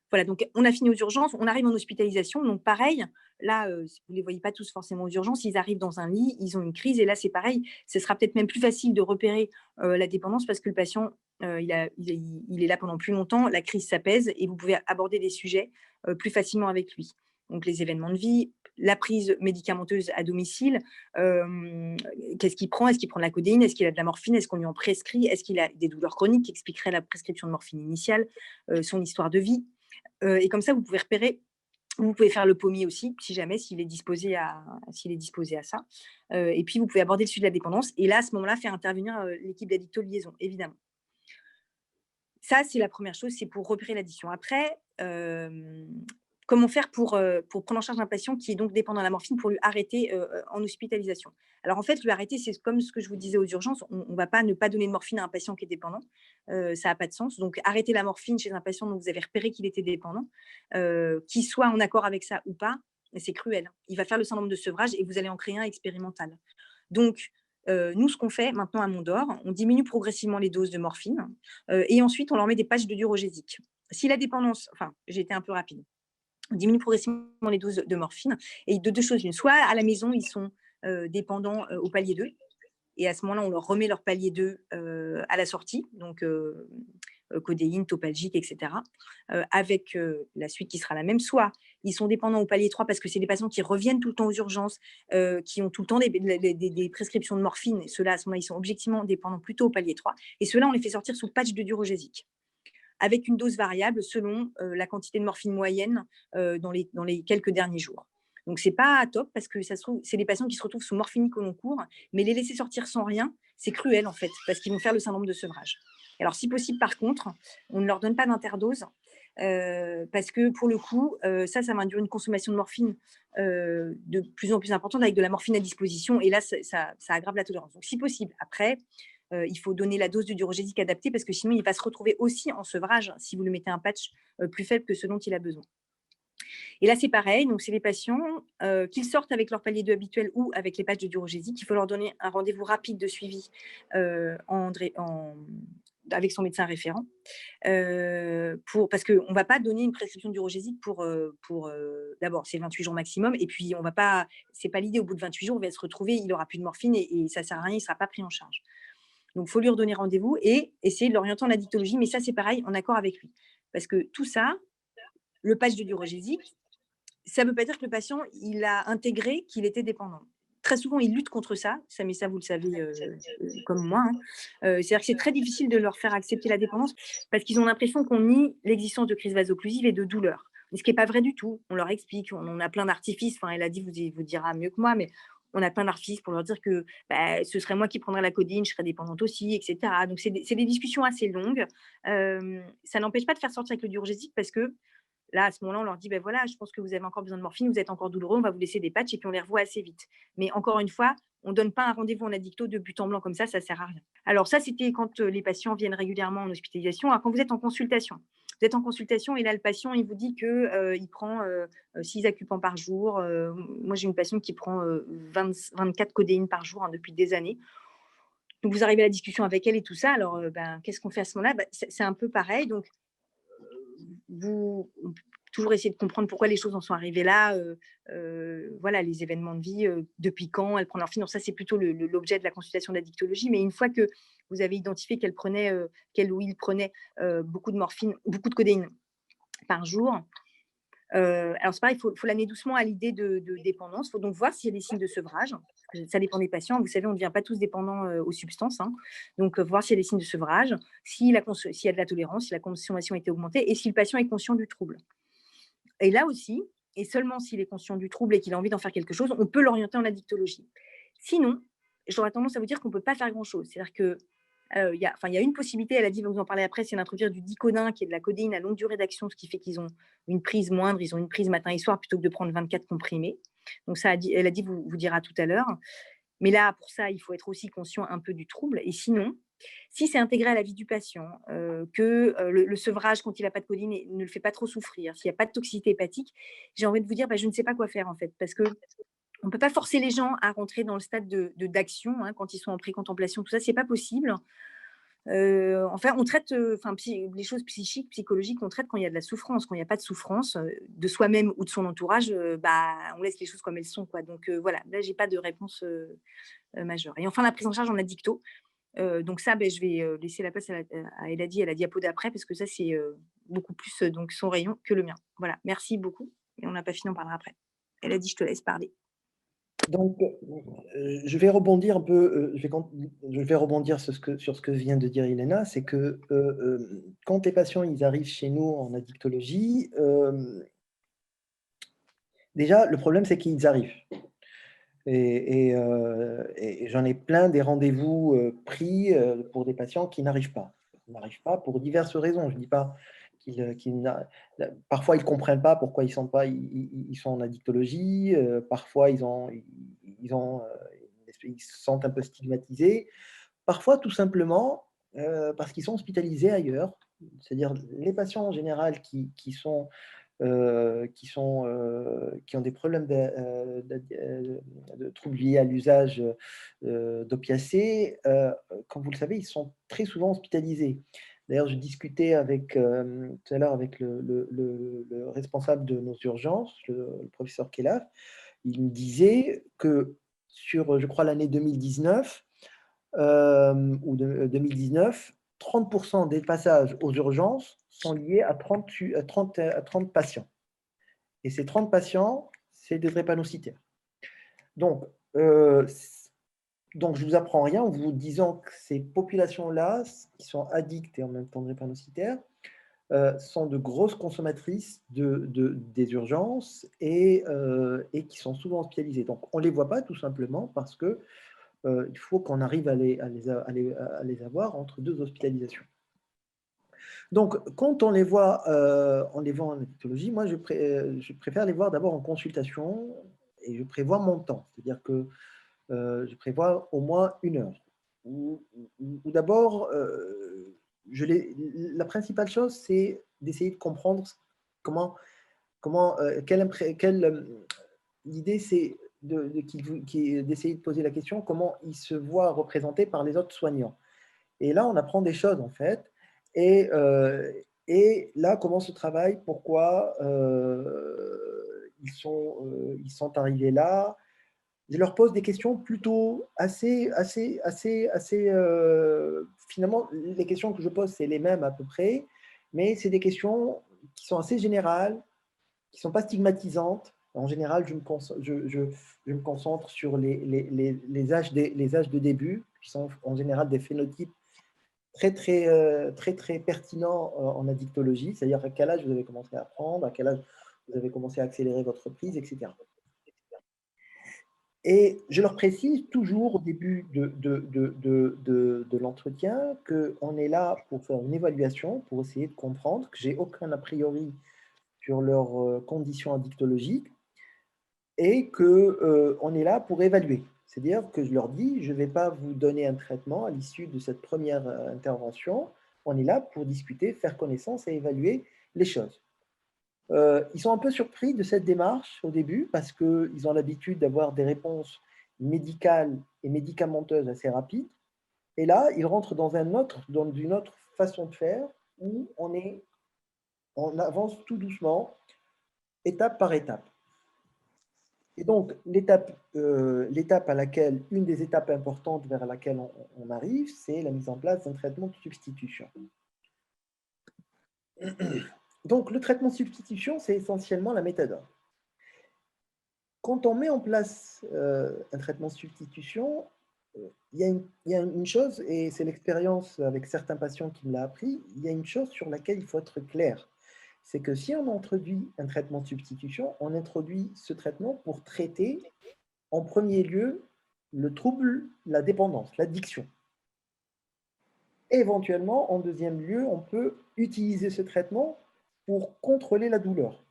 Voilà, donc on a fini aux urgences, on arrive en hospitalisation. Donc pareil, là, vous ne les voyez pas tous forcément aux urgences, ils arrivent dans un lit, ils ont une crise et là, c'est pareil. Ce sera peut-être même plus facile de repérer la dépendance parce que le patient, il est là pendant plus longtemps, la crise s'apaise et vous pouvez aborder des sujets plus facilement avec lui. Donc les événements de vie, la prise médicamenteuse à domicile, qu'est-ce qu'il prend? Est-ce qu'il prend de la codéine? Est-ce qu'il a de la morphine? Est-ce qu'on lui en prescrit? Est-ce qu'il a des douleurs chroniques qui expliqueraient la prescription de morphine initiale? Son histoire de vie. Et comme ça, vous pouvez repérer, vous pouvez faire le pommier aussi, si jamais, s'il est disposé à ça. Et puis, vous pouvez aborder le sujet de la dépendance. Et là, à ce moment-là, faire intervenir l'équipe d'addicto-liaison, évidemment. Ça, c'est la première chose, c'est pour repérer l'addiction. Après, comment faire pour prendre en charge un patient qui est donc dépendant de la morphine pour lui arrêter en hospitalisation? Alors, en fait, lui arrêter, c'est comme ce que je vous disais aux urgences, on ne va pas ne pas donner de morphine à un patient qui est dépendant. Ça n'a pas de sens. Donc, arrêter la morphine chez un patient dont vous avez repéré qu'il était dépendant, qu'il soit en accord avec ça ou pas, c'est cruel. Il va faire le syndrome de sevrage et vous allez en créer un expérimental. Donc, nous, ce qu'on fait maintenant à Mondor, on diminue progressivement les doses de morphine et ensuite, on leur met des patchs de diurogésique. Si la dépendance, enfin, j'ai été un peu rapide, on diminue progressivement les doses de morphine et de deux choses l'une. Soit à la maison, ils sont dépendants au palier 2 et à ce moment-là, on leur remet leur palier 2 à la sortie, donc codéine, topalgique, etc. Avec la suite qui sera la même. Soit ils sont dépendants au palier 3 parce que c'est des patients qui reviennent tout le temps aux urgences, qui ont tout le temps des prescriptions de morphine. Et ceux-là, à ce moment-là, ils sont objectivement dépendants plutôt au palier 3. Et ceux-là, on les fait sortir sous patch de diurogésique avec une dose variable selon la quantité de morphine moyenne dans les quelques derniers jours. Donc, ce n'est pas top parce que ça se trouve, c'est des patients qui se retrouvent sous morphinique au long cours, mais les laisser sortir sans rien, c'est cruel en fait, parce qu'ils vont faire le syndrome de sevrage. Alors, si possible, par contre, on ne leur donne pas d'interdose parce que pour le coup, ça va induire une consommation de morphine de plus en plus importante avec de la morphine à disposition et là, ça aggrave la tolérance. Donc, si possible, après, il faut donner la dose de diurogésique adaptée parce que sinon, il va se retrouver aussi en sevrage si vous lui mettez un patch plus faible que ce dont il a besoin. Et là, c'est pareil. Donc, c'est les patients, qu'ils sortent avec leur palier 2 habituel ou avec les patchs de diurogésique. Il faut leur donner un rendez-vous rapide de suivi avec son médecin référent. Parce qu'on ne va pas donner une prescription de diurogésique d'abord, c'est 28 jours maximum. Et puis, c'est pas l'idée. Au bout de 28 jours, il va se retrouver, il n'aura plus de morphine et ça ne sert à rien, il ne sera pas pris en charge. Donc, il faut lui redonner rendez-vous et essayer de l'orienter en addictologie. Mais ça, c'est pareil, en accord avec lui. Parce que tout ça, le patch de diurogésique, ça ne veut pas dire que le patient, il a intégré qu'il était dépendant. très souvent, ils luttent contre ça, mais ça, vous le savez comme moi, hein. C'est-à-dire que c'est très difficile de leur faire accepter la dépendance parce qu'ils ont l'impression qu'on nie l'existence de crise vaso-occlusive et de douleur. Ce qui n'est pas vrai du tout. On leur explique, on a plein d'artifices. Enfin, elle a dit, vous dira mieux que moi, mais on a plein d'artifices pour leur dire que bah, ce serait moi qui prendrais la codeine, je serais dépendante aussi, etc. Donc, c'est des discussions assez longues. Ça n'empêche pas de faire sortir avec le diurgésique parce que là, à ce moment-là, on leur dit, ben voilà, je pense que vous avez encore besoin de morphine, vous êtes encore douloureux, on va vous laisser des patchs et puis on les revoit assez vite. Mais encore une fois, on ne donne pas un rendez-vous en addicto de but en blanc comme ça ne sert à rien. Alors ça, c'était quand les patients viennent régulièrement en hospitalisation. Alors quand vous êtes en consultation, et là, le patient, il vous dit qu'il prend 6 occupants par jour. Moi, j'ai une patiente qui prend 24 codéines par jour, hein, depuis des années. Donc, vous arrivez à la discussion avec elle et tout ça. Alors, qu'est-ce qu'on fait à ce moment-là? C'est un peu pareil. Donc, on peut toujours essayer de comprendre pourquoi les choses en sont arrivées là. Voilà, les événements de vie, depuis quand elle prend morphine. Donc ça, c'est plutôt l'objet de la consultation d'addictologie. Mais une fois que vous avez identifié qu'elle ou il prenait beaucoup de morphine, beaucoup de codéine par jour, alors c'est pareil, il faut l'amener doucement à l'idée de dépendance. Il faut donc voir s'il y a des signes de sevrage. Ça dépend des patients. Vous savez, on ne devient pas tous dépendants aux substances, hein. Donc, voir s'il y a des signes de sevrage, s'il y a de la tolérance, si la consommation a été augmentée et si le patient est conscient du trouble. Et là aussi, et seulement s'il est conscient du trouble et qu'il a envie d'en faire quelque chose, on peut l'orienter en addictologie. Sinon, j'aurais tendance à vous dire qu'on ne peut pas faire grand-chose. C'est-à-dire que il y a une possibilité, elle a dit, vous en parler après, c'est d'introduire du dicodin, qui est de la codéine à longue durée d'action, ce qui fait qu'ils ont une prise moindre, ils ont une prise matin et soir plutôt que de prendre 24 comprimés. Donc ça, elle a dit, vous dira tout à l'heure. Mais là, pour ça, il faut être aussi conscient un peu du trouble. Et sinon, si c'est intégré à la vie du patient, que le sevrage, quand il n'a pas de codéine, ne le fait pas trop souffrir, s'il n'y a pas de toxicité hépatique, j'ai envie de vous dire, je ne sais pas quoi faire en fait, parce que on ne peut pas forcer les gens à rentrer dans le stade d'action, hein, quand ils sont en pré-contemplation, tout ça, c'est pas possible. Enfin, on traite les choses psychiques, psychologiques, on traite quand il y a de la souffrance. Quand il n'y a pas de souffrance de soi-même ou de son entourage, on laisse les choses comme elles sont, quoi. Donc voilà, là, j'ai pas de réponse majeure. Et enfin, la prise en charge en addicto. Donc ça, je vais laisser la place à Elodie à la diapo d'après, parce que ça, c'est beaucoup plus donc son rayon que le mien. Voilà, merci beaucoup. Et on n'a pas fini, on parlera après. Elodie, je te laisse parler. Donc, je vais rebondir un peu, je vais rebondir sur ce que vient de dire Elena, c'est que quand les patients ils arrivent chez nous en addictologie, déjà, le problème, c'est qu'ils arrivent. Et j'en ai plein des rendez-vous pris pour des patients qui n'arrivent pas. Ils n'arrivent pas pour diverses raisons. Je ne dis pas parfois, ils ne comprennent pas pourquoi ils sont en addictologie. Parfois, ils se sentent un peu stigmatisés. Parfois, tout simplement, parce qu'ils sont hospitalisés ailleurs. C'est-à-dire les patients en général qui ont des problèmes de troubles liés à l'usage d'opiacés, comme vous le savez, ils sont très souvent hospitalisés. D'ailleurs, je discutais tout à l'heure avec le responsable de nos urgences, le professeur Kelaf. Il me disait que sur, je crois, l'année 2019 ou 2019, 30% des passages aux urgences sont liés à 30 patients. Et ces 30 patients, c'est des drépanocytaires. Donc, je ne vous apprends rien en vous disant que ces populations-là, qui sont addictes et en même temps drépanocytaires, sont de grosses consommatrices des urgences et qui sont souvent hospitalisées. Donc, on ne les voit pas tout simplement parce que il faut qu'on arrive à les avoir entre deux hospitalisations. Donc, quand on les voit en addictologie, moi, je préfère les voir d'abord en consultation et je prévois mon temps. C'est-à-dire que je prévois au moins 1 heure. Ou d'abord, la principale chose, c'est d'essayer de comprendre l'idée, c'est d'essayer de poser la question comment il se voit représenté par les autres soignants. Et là, on apprend des choses, en fait. Et là commence le travail. Pourquoi ils sont arrivés là? Je leur pose des questions plutôt finalement, les questions que je pose, c'est les mêmes à peu près, mais c'est des questions qui sont assez générales, qui ne sont pas stigmatisantes, En général, je me concentre sur les âges de début, qui sont en général des phénotypes très pertinents en addictologie, c'est-à-dire à quel âge vous avez commencé à apprendre, à quel âge vous avez commencé à accélérer votre prise, etc. Et je leur précise toujours au début de l'entretien qu'on est là pour faire une évaluation, pour essayer de comprendre, que j'ai aucun a priori sur leurs conditions addictologiques et qu'on est là pour évaluer. C'est-à-dire que je leur dis, je ne vais pas vous donner un traitement à l'issue de cette première intervention. On est là pour discuter, faire connaissance et évaluer les choses. Ils sont un peu surpris de cette démarche au début parce qu'ils ont l'habitude d'avoir des réponses médicales et médicamenteuses assez rapides. Et là, ils rentrent dans une autre façon de faire où on avance tout doucement, étape par étape. Et donc, l'étape à laquelle, une des étapes importantes vers laquelle on arrive, c'est la mise en place d'un traitement de substitution. Donc, le traitement de substitution, c'est essentiellement la méthadone. Quand on met en place un traitement de substitution, il y a une chose, et c'est l'expérience avec certains patients qui me l'a appris, il y a une chose sur laquelle il faut être clair. C'est que si on introduit un traitement de substitution, on introduit ce traitement pour traiter en premier lieu le trouble, la dépendance, l'addiction. Éventuellement, en deuxième lieu, on peut utiliser ce traitement pour contrôler la douleur.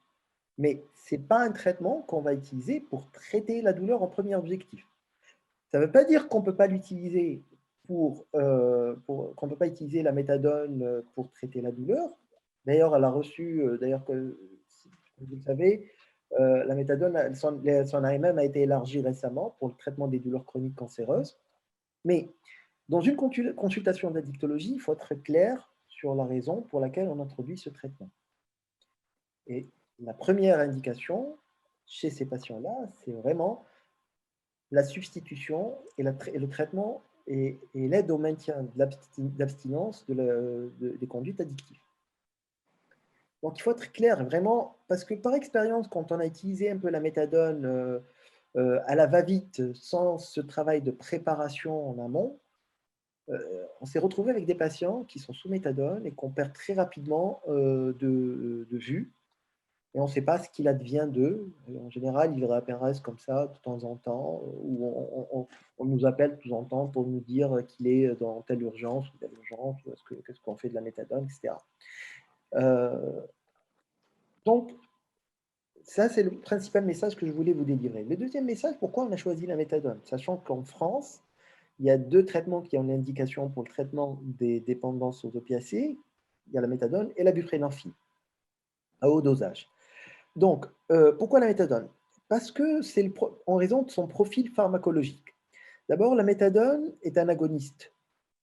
Mais ce n'est pas un traitement qu'on va utiliser pour traiter la douleur en premier objectif. Ça ne veut pas dire qu'on ne peut pas l'utiliser qu'on ne peut pas utiliser la méthadone pour traiter la douleur. D'ailleurs, elle a reçu, comme vous le savez, la méthadone, son AMM a été élargie récemment pour le traitement des douleurs chroniques cancéreuses. Mais dans une consultation d'addictologie, il faut être clair sur la raison pour laquelle on introduit ce traitement. Et la première indication chez ces patients-là, c'est vraiment la substitution et le traitement et l'aide au maintien de l'abstinence des conduites addictives. Donc, il faut être clair, vraiment, parce que par expérience, quand on a utilisé un peu la méthadone à la va-vite, sans ce travail de préparation en amont, on s'est retrouvé avec des patients qui sont sous méthadone et qu'on perd très rapidement de vue. Et on ne sait pas ce qu'il advient d'eux. En général, ils réapparaissent comme ça de temps en temps, ou on nous appelle de temps en temps pour nous dire qu'il est dans telle urgence ou telle urgence, ou qu'est-ce qu'on fait de la méthadone, etc. Donc, ça, c'est le principal message que je voulais vous délivrer. Le deuxième message, pourquoi on a choisi la méthadone? Sachant qu'en France, il y a 2 traitements qui ont une indication pour le traitement des dépendances aux opiacés. Il y a la méthadone et la buprenorphine à haut dosage. Donc, pourquoi la méthadone? Parce que c'est en raison de son profil pharmacologique. D'abord, la méthadone est un agoniste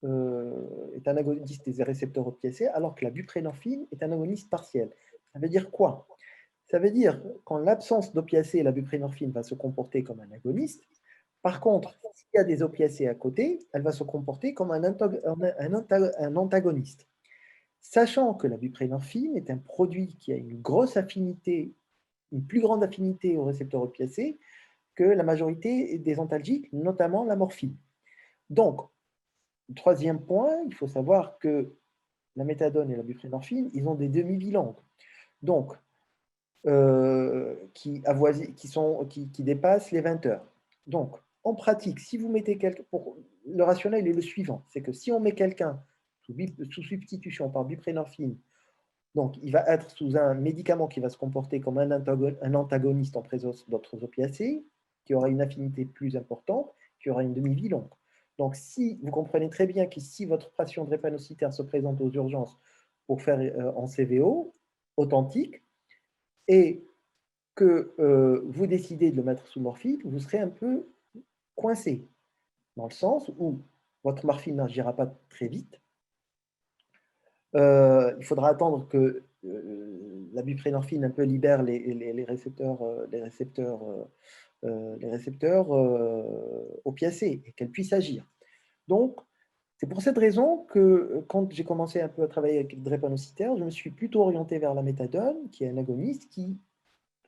des récepteurs opiacés, alors que la buprenorphine est un agoniste partiel. Ça veut dire quoi? Ça veut dire qu'en l'absence d'opiacés, la buprenorphine va se comporter comme un agoniste. Par contre, s'il y a des opiacés à côté, elle va se comporter comme un antagoniste. Sachant que la buprenorphine est un produit qui a une plus grande affinité aux récepteurs opiacés que la majorité des antalgiques, notamment la morphine. Donc, troisième point, il faut savoir que la méthadone et la buprenorphine, ils ont des demi-vies longues. Donc, qui dépassent les 20 heures. Donc, en pratique, si vous mettez quelqu'un, le rationnel est le suivant, c'est que si on met quelqu'un sous substitution par buprenorphine, donc il va être sous un médicament qui va se comporter comme un antagoniste en présence d'autres opiacés, qui aura une affinité plus importante, qui aura une demi-vie longue. Donc, si vous comprenez très bien que si votre patient drépanocytaire se présente aux urgences pour faire en CVO authentique, et que vous décidez de le mettre sous morphine, vous serez un peu coincé, dans le sens où votre morphine n'agira pas très vite. Il faudra attendre que la buprenorphine un peu libère les récepteurs opiacés et qu'elle puisse agir. Donc, c'est pour cette raison que quand j'ai commencé un peu à travailler avec le drépanocytaire, je me suis plutôt orienté vers la méthadone, qui est un agoniste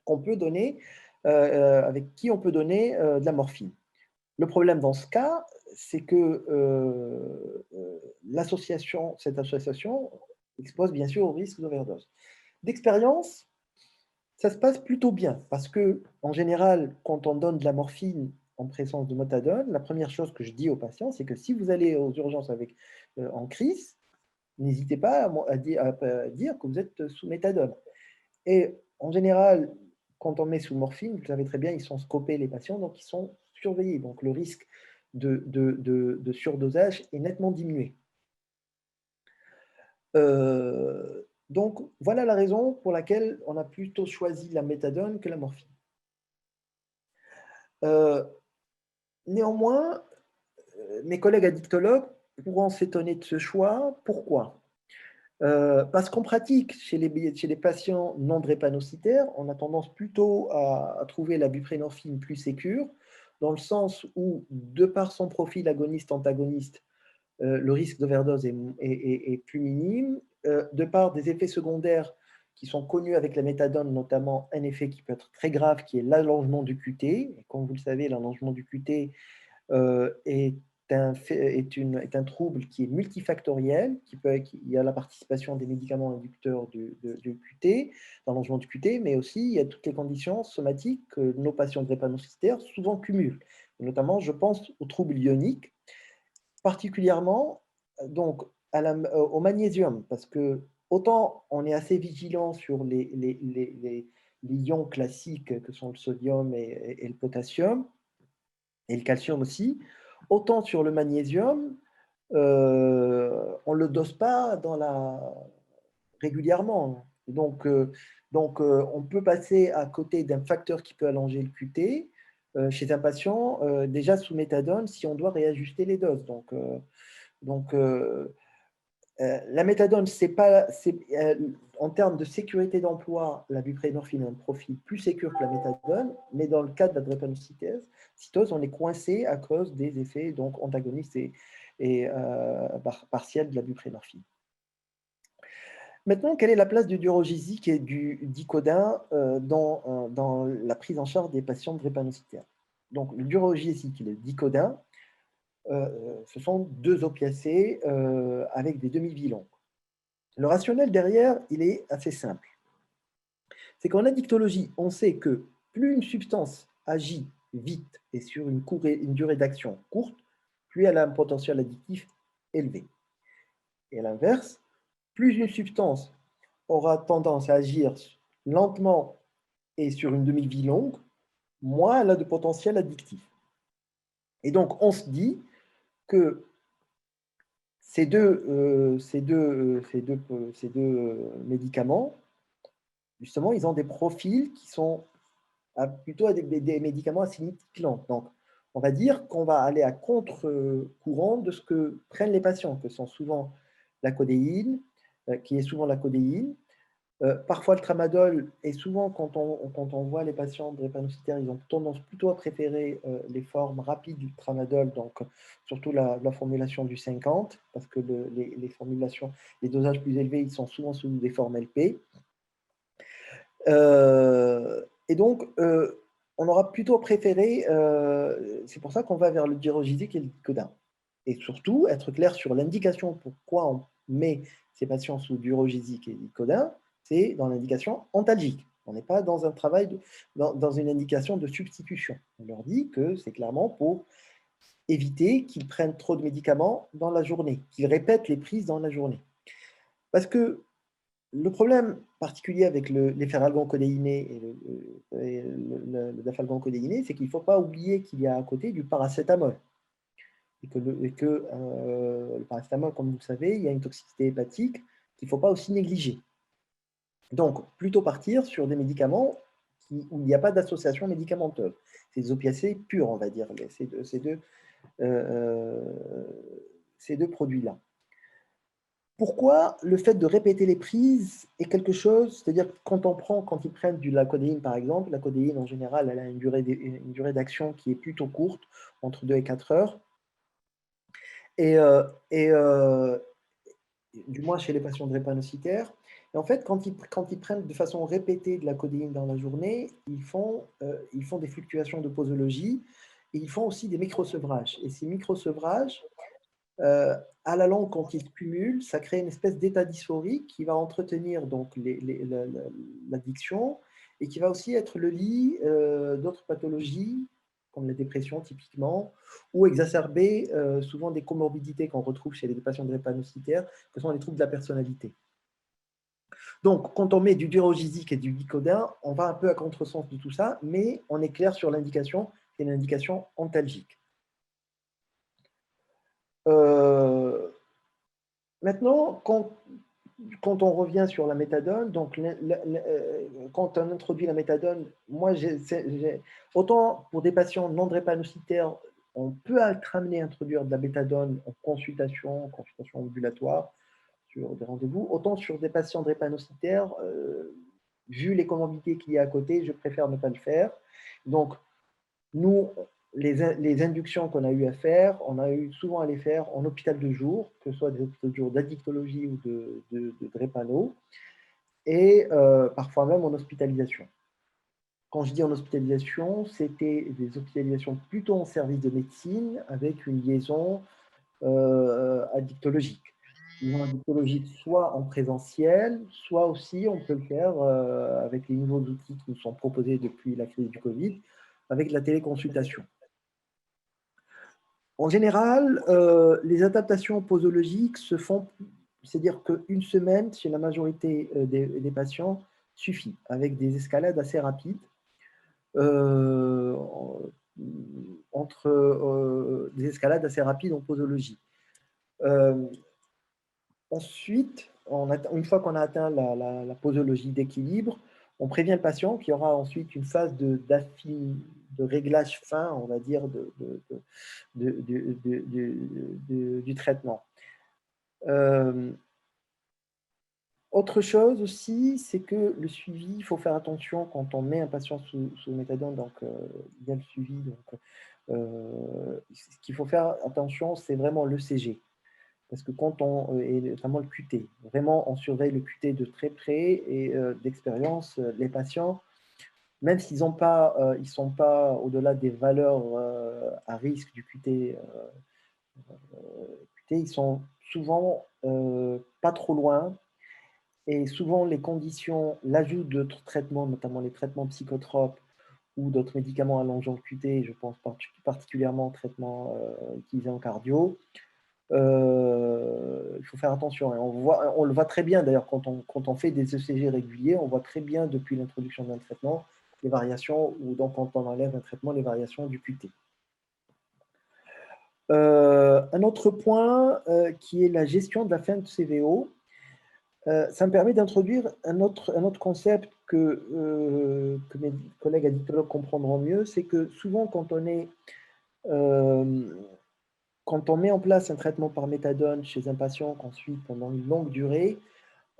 qu'on peut donner avec qui on peut donner de la morphine. Le problème dans ce cas, c'est que cette association expose bien sûr au risque d'overdose. D'expérience, ça se passe plutôt bien parce que, en général, quand on donne de la morphine en présence de méthadone, la première chose que je dis aux patients, c'est que si vous allez aux urgences en crise, n'hésitez pas à dire que vous êtes sous méthadone. Et en général, quand on met sous morphine, vous savez très bien, ils sont scopés les patients, donc ils sont surveillés. Donc le risque de surdosage est nettement diminué. Donc voilà la raison pour laquelle on a plutôt choisi la méthadone que la morphine. Néanmoins, mes collègues addictologues pourront s'étonner de ce choix. Pourquoi? Parce qu'en pratique, chez les patients non drépanocytaires, on a tendance plutôt à trouver la buprenorphine plus sécure, dans le sens où, de par son profil agoniste-antagoniste, le risque d'overdose est plus minime. De par des effets secondaires qui sont connus avec la méthadone, notamment un effet qui peut être très grave, qui est l'allongement du QT. Et comme vous le savez, l'allongement du QT est un trouble qui est multifactoriel, il y a la participation des médicaments inducteurs du QT, d'allongement du QT, mais aussi il y a toutes les conditions somatiques que nos patients drépanocytaires souvent cumulent. Et notamment, je pense aux troubles ioniques, particulièrement donc, au magnésium, parce que autant on est assez vigilant sur les ions classiques que sont le sodium et le potassium, et le calcium aussi, autant sur le magnésium, on ne le dose pas régulièrement. On peut passer à côté d'un facteur qui peut allonger le QT chez un patient déjà sous méthadone si on doit réajuster les doses. La méthadone, en termes de sécurité d'emploi, la buprenorphine a un profil plus sécure que la méthadone, mais dans le cas de la drépanocytose, on est coincé à cause des effets donc, antagonistes et partiels de la buprenorphine. Maintenant, quelle est la place du durogésique et du dicodin dans la prise en charge des patients drépanocytaires? Donc, le durogésique et le dicodin, ce sont deux opiacés avec des demi-vies longues. Le rationnel derrière, il est assez simple. C'est qu'en addictologie, on sait que plus une substance agit vite et sur une durée d'action courte, plus elle a un potentiel addictif élevé. Et à l'inverse, plus une substance aura tendance à agir lentement et sur une demi-vie longue, moins elle a de potentiel addictif. Et donc, on se dit que ces deux médicaments, justement, ils ont des profils qui sont plutôt des médicaments acidifiants. Donc, on va dire qu'on va aller à contre-courant de ce que prennent les patients, que sont souvent la codéine, qui est souvent la codéine. Parfois, le tramadol, et souvent, quand on voit les patients drépanocytaires, ils ont tendance plutôt à préférer les formes rapides du tramadol, donc surtout la formulation du 50, parce que les dosages plus élevés, ils sont souvent sous des formes LP. Et donc, on aura plutôt préféré, c'est pour ça qu'on va vers le durogésique et le dicodin. Et surtout, être clair sur l'indication pourquoi on met ces patients sous durogésique et dicodin, c'est dans l'indication antalgique. On n'est pas dans un travail, dans une indication de substitution. On leur dit que c'est clairement pour éviter qu'ils prennent trop de médicaments dans la journée, qu'ils répètent les prises dans la journée. Parce que le problème particulier avec les feralgan-codéinés et le dafalgan-codéiné, c'est qu'il ne faut pas oublier qu'il y a à côté du paracétamol. Et que le paracétamol, comme vous le savez, il y a une toxicité hépatique qu'il ne faut pas aussi négliger. Donc, plutôt partir sur des médicaments où il n'y a pas d'association médicamenteuse. C'est des opiacés purs, on va dire, ces deux produits-là. Pourquoi le fait de répéter les prises est quelque chose, c'est-à-dire quand ils prennent de la codéine par exemple, la codéine en général, elle a une durée d'action qui est plutôt courte, entre 2 et 4 heures, et du moins chez les patients drépanocytaires, Et en fait, quand ils prennent de façon répétée de la codéine dans la journée, ils font des fluctuations de posologie et ils font aussi des microsevrages. Et ces microsevrages, euh, à la longue, quand ils se cumulent, ça crée une espèce d'état dysphorique qui va entretenir donc l'addiction et qui va aussi être le lit d'autres pathologies, comme la dépression typiquement, ou exacerber souvent des comorbidités qu'on retrouve chez les patients drépanocytaires, que sont les troubles de la personnalité. Donc, quand on met du durogisique et du Vicodin, on va un peu à contresens de tout ça, mais on est clair sur l'indication, qui est une indication antalgique. Euh, Maintenant, quand on revient sur la méthadone, donc quand on introduit la méthadone, moi, autant pour des patients non drépanocytaires, on peut être amené à introduire de la méthadone en consultation ambulatoire, sur des rendez-vous, autant sur des patients drépanocytaires, vu les comorbidités qu'il y a à côté, je préfère ne pas le faire. Donc, nous, les inductions qu'on a eu à faire, on a eu souvent à les faire en hôpital de jour, que ce soit des hôpitaux de jour d'addictologie ou de drépano, et parfois même en hospitalisation. Quand je dis en hospitalisation, c'était des hospitalisations plutôt en service de médecine avec une liaison addictologique. Liaison addictologique soit en présentiel, soit aussi on peut le faire avec les nouveaux outils qui nous sont proposés depuis la crise du Covid, avec la téléconsultation. En général, les adaptations posologiques se font, c'est-à-dire qu'une semaine, chez la majorité des patients, suffit, avec des escalades assez rapides, euh, des escalades assez rapides en posologie. Ensuite, une fois qu'on a atteint la posologie d'équilibre, on prévient le patient qu'il y aura ensuite une phase de réglage fin, on va dire, du traitement. Autre chose aussi, c'est que le suivi, il faut faire attention quand on met un patient sous méthadone, donc il y a le suivi. Donc, ce qu'il faut faire attention, c'est vraiment l'ECG. Parce que quand et notamment le QT, vraiment on surveille le QT de très près et d'expérience, les patients, même s'ils ne sont pas au-delà des valeurs à risque du QT, ils sont souvent pas trop loin. Et souvent, les conditions, l'ajout d'autres traitements, notamment les traitements psychotropes ou d'autres médicaments allongeants QT, je pense particulièrement aux traitements utilisés en cardio, il faut faire attention. Et on le voit très bien d'ailleurs quand on fait des ECG réguliers, on voit très bien depuis l'introduction d'un traitement les variations, ou donc quand on enlève un traitement, les variations du QT. Un autre point qui est la gestion de la fin de CVO. Ça me permet d'introduire un autre concept que mes collègues addictologues comprendront mieux, c'est que souvent quand on met en place un traitement par méthadone chez un patient qu'on suit pendant une longue durée,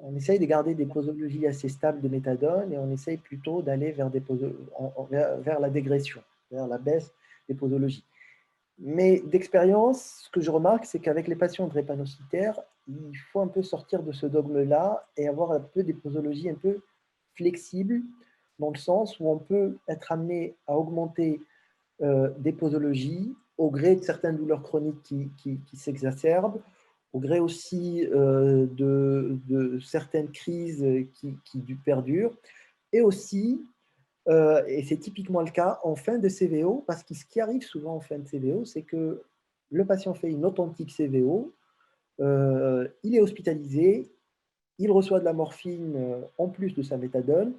on essaye de garder des posologies assez stables de méthadone et on essaye plutôt d'aller vers la dégression, vers la baisse des posologies. Mais d'expérience, ce que je remarque, c'est qu'avec les patients drépanocytaires, il faut un peu sortir de ce dogme-là et avoir un peu des posologies un peu flexibles, dans le sens où on peut être amené à augmenter des posologies au gré de certaines douleurs chroniques qui s'exacerbent, au gré aussi de certaines crises qui perdurent, et aussi et c'est typiquement le cas en fin de CVO, parce que ce qui arrive souvent en fin de CVO, c'est que le patient fait une authentique CVO, il est hospitalisé, il reçoit de la morphine en plus de sa méthadone.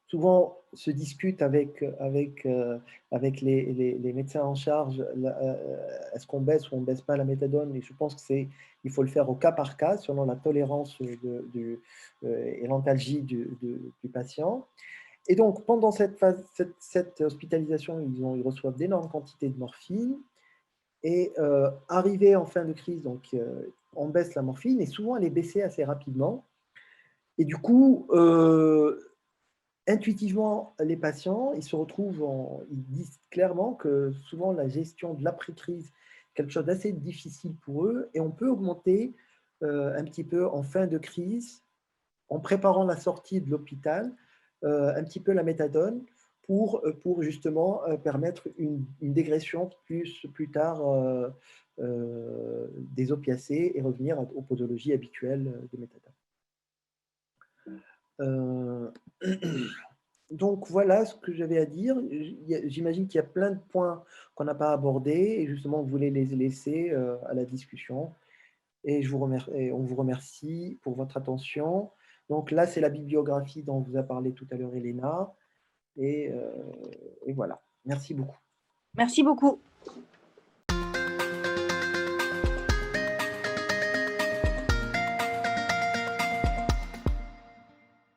Souvent, se discute avec les médecins en charge, est-ce qu'on baisse ou on ne baisse pas la méthadone? Et je pense qu'il faut le faire au cas par cas, selon la tolérance et l'antalgie du patient. Et donc, pendant cette hospitalisation, ils reçoivent d'énormes quantités de morphine. Et arrivé en fin de crise, donc, on baisse la morphine et souvent elle est baissée assez rapidement. Et du coup, intuitivement, les patients, ils disent clairement que souvent la gestion de l'après-crise est quelque chose d'assez difficile pour eux et on peut augmenter un petit peu en fin de crise en préparant la sortie de l'hôpital, un petit peu la méthadone pour justement permettre une dégression plus tard des opiacés et revenir aux posologies habituelles de méthadone. Donc voilà ce que j'avais à dire. J'imagine qu'il y a plein de points qu'on n'a pas abordés et justement on voulait les laisser à la discussion. Et on vous remercie pour votre attention. Donc là, c'est la bibliographie dont vous a parlé tout à l'heure Elena. Et voilà. Merci beaucoup. Merci beaucoup.